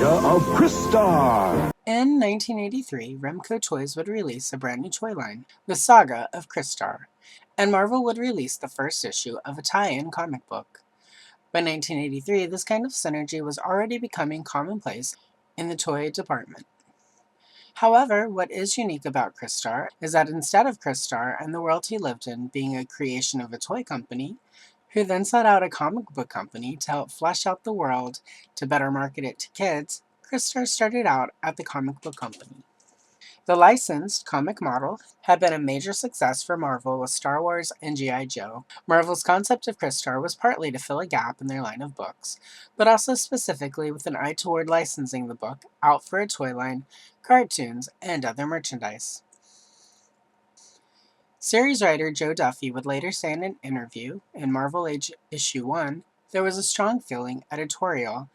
Saga of Crystar. In 1983, Remco Toys would release a brand new toy line, the Saga of Crystar, and Marvel would release the first issue of a tie-in comic book. By 1983, this kind of synergy was already becoming commonplace in the toy department. However, what is unique about Crystar is that instead of Crystar and the world he lived in being a creation of a toy company, who then sought out a comic book company to help flesh out the world to better market it to kids, Crystar started out at the comic book company. The licensed comic model had been a major success for Marvel with Star Wars and G.I. Joe. Marvel's concept of Crystar was partly to fill a gap in their line of books, but also specifically with an eye toward licensing the book out for a toy line, cartoons, and other merchandise. Series writer Joe Duffy would later say in an interview in Marvel Age Issue 1, there was a strong feeling, editorial,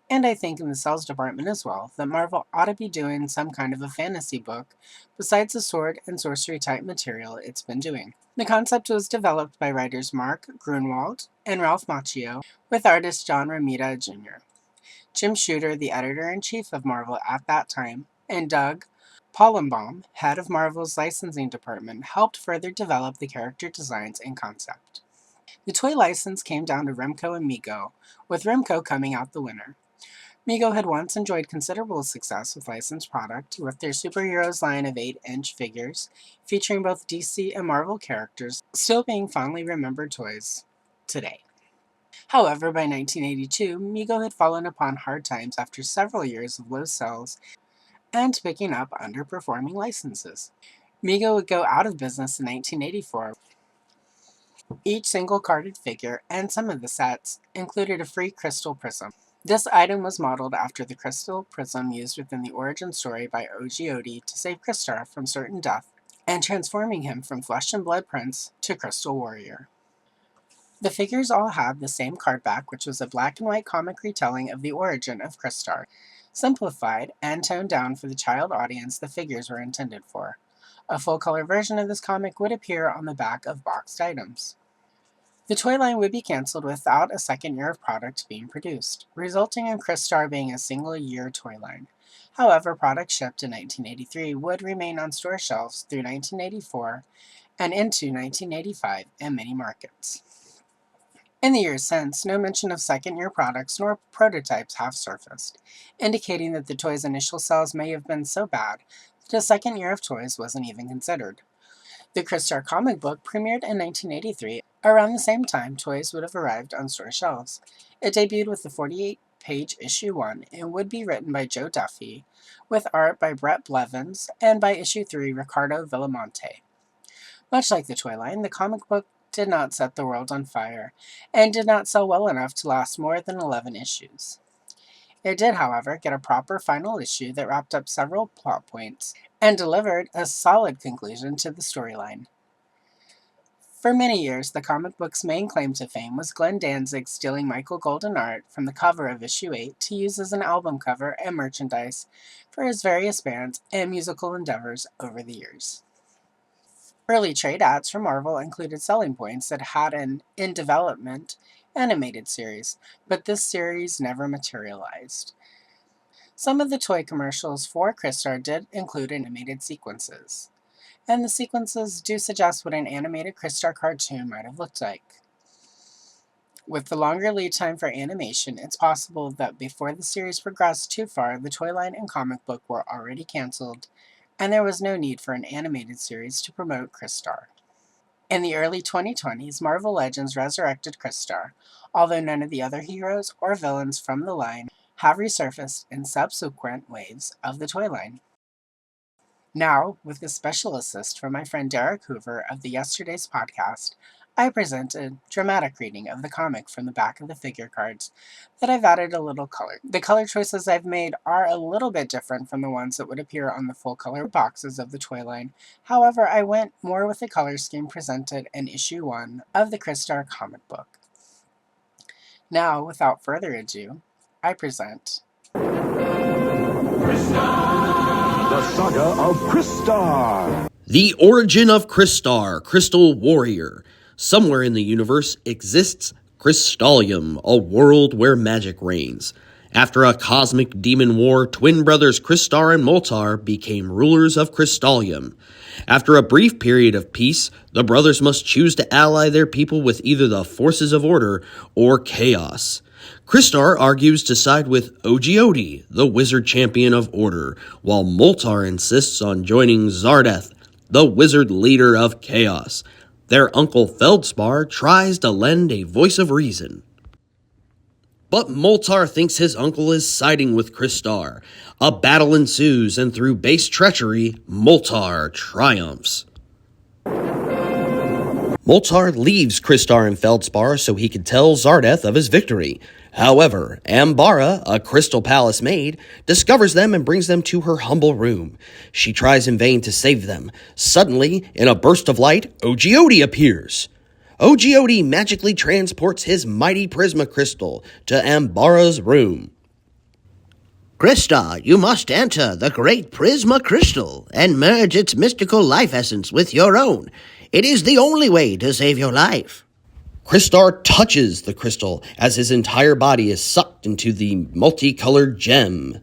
and I think in the sales department as well, that Marvel ought to be doing some kind of a fantasy book besides the sword and sorcery type material it's been doing. The concept was developed by writers Mark Grunwald and Ralph Macchio with artist John Romita Jr., Jim Shooter, the editor-in-chief of Marvel at that time, and Doug Pollenbaum, head of Marvel's licensing department, helped further develop the character designs and concept. The toy license came down to Remco and Mego, with Remco coming out the winner. Mego had once enjoyed considerable success with licensed product, with their superheroes line of 8-inch figures, featuring both DC and Marvel characters, still being fondly remembered toys today. However, by 1982, Mego had fallen upon hard times after several years of low sales and picking up underperforming licenses. Mego would go out of business in 1984. Each single carded figure and some of the sets included a free crystal prism. This item was modeled after the crystal prism used within the origin story by O.G. Odie to save Crystar from certain death and transforming him from Flesh and Blood Prince to Crystal Warrior. The figures all had the same cardback, which was a black and white comic retelling of the origin of Crystar, simplified and toned down for the child audience the figures were intended for. A full-color version of this comic would appear on the back of boxed items. The toy line would be cancelled without a second year of product being produced, resulting in Crystar being a single-year toy line. However, product shipped in 1983 would remain on store shelves through 1984 and into 1985 in many markets. In the years since, no mention of second-year products nor prototypes have surfaced, indicating that the toy's initial sales may have been so bad that a second year of toys wasn't even considered. The Crystar comic book premiered in 1983. Around the same time, toys would have arrived on store shelves. It debuted with the 48-page issue 1 and would be written by Joe Duffy, with art by Brett Blevins, and by issue 3, Ricardo Villamonte. Much like the toy line, the comic book did not set the world on fire, and did not sell well enough to last more than 11 issues. It did, however, get a proper final issue that wrapped up several plot points and delivered a solid conclusion to the storyline. For many years, the comic book's main claim to fame was Glenn Danzig stealing Michael Golden art from the cover of issue 8 to use as an album cover and merchandise for his various bands and musical endeavors over the years. Early trade ads from Marvel included selling points that had an in-development animated series, but this series never materialized. Some of the toy commercials for Crystar did include animated sequences, and the sequences do suggest what an animated Crystar cartoon might have looked like. With the longer lead time for animation, it's possible that before the series progressed too far, the toy line and comic book were already cancelled, and there was no need for an animated series to promote Crystar. In the early 2020s, Marvel Legends resurrected Crystar, although none of the other heroes or villains from the line have resurfaced in subsequent waves of the toy line. Now, with a special assist from my friend Derek Hoover of the Yesterday's podcast, I present a dramatic reading of the comic from the back of the figure cards that I've added a little color. The color choices I've made are a little bit different from the ones that would appear on the full color boxes of the toy line. However, I went more with the color scheme presented in issue 1 of the Crystar comic book. Now, without further ado, I present The Saga of Crystar. The origin of Crystar, Crystal Warrior. Somewhere in the universe exists Crystallium, a world where magic reigns. After a cosmic demon war, twin brothers Crystar and Moltar became rulers of Crystalium. After a brief period of peace, the brothers must choose to ally their people with either the forces of order or chaos. Crystar argues to side with Ogiodi, the wizard champion of order, while Moltar insists on joining Zardeth, the wizard leader of chaos. Their uncle Feldspar tries to lend a voice of reason. But Moltar thinks his uncle is siding with Crystar. A battle ensues, and through base treachery, Moltar triumphs. Moltar leaves Crystar and Feldspar so he can tell Zardeth of his victory. However, Ambara, a Crystal Palace maid, discovers them and brings them to her humble room. She tries in vain to save them. Suddenly, in a burst of light, Ogiodi appears. Ogiodi magically transports his mighty Prisma Crystal to Ambara's room. Crystar, you must enter the great Prisma Crystal and merge its mystical life essence with your own. It is the only way to save your life. Crystar touches the crystal as his entire body is sucked into the multicolored gem.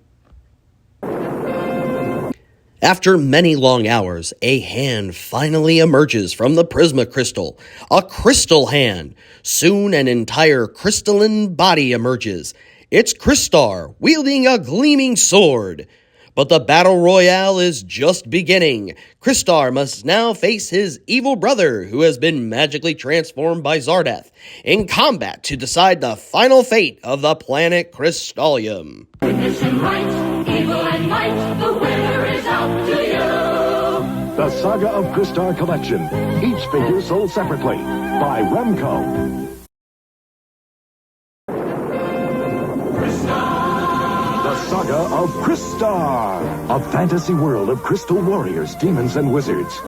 After many long hours, a hand finally emerges from the Prisma Crystal. A crystal hand. Soon an entire crystalline body emerges. It's Crystar, wielding a gleaming sword. But the battle royale is just beginning. Crystar must now face his evil brother, who has been magically transformed by Zardeth, in combat to decide the final fate of the planet Crystalium. Goodness and right, evil and might, the winner is out to you. The Saga of Crystar collection. Each figure sold separately by Remco. The Saga of Crystar. A fantasy world of crystal warriors, demons, and wizards.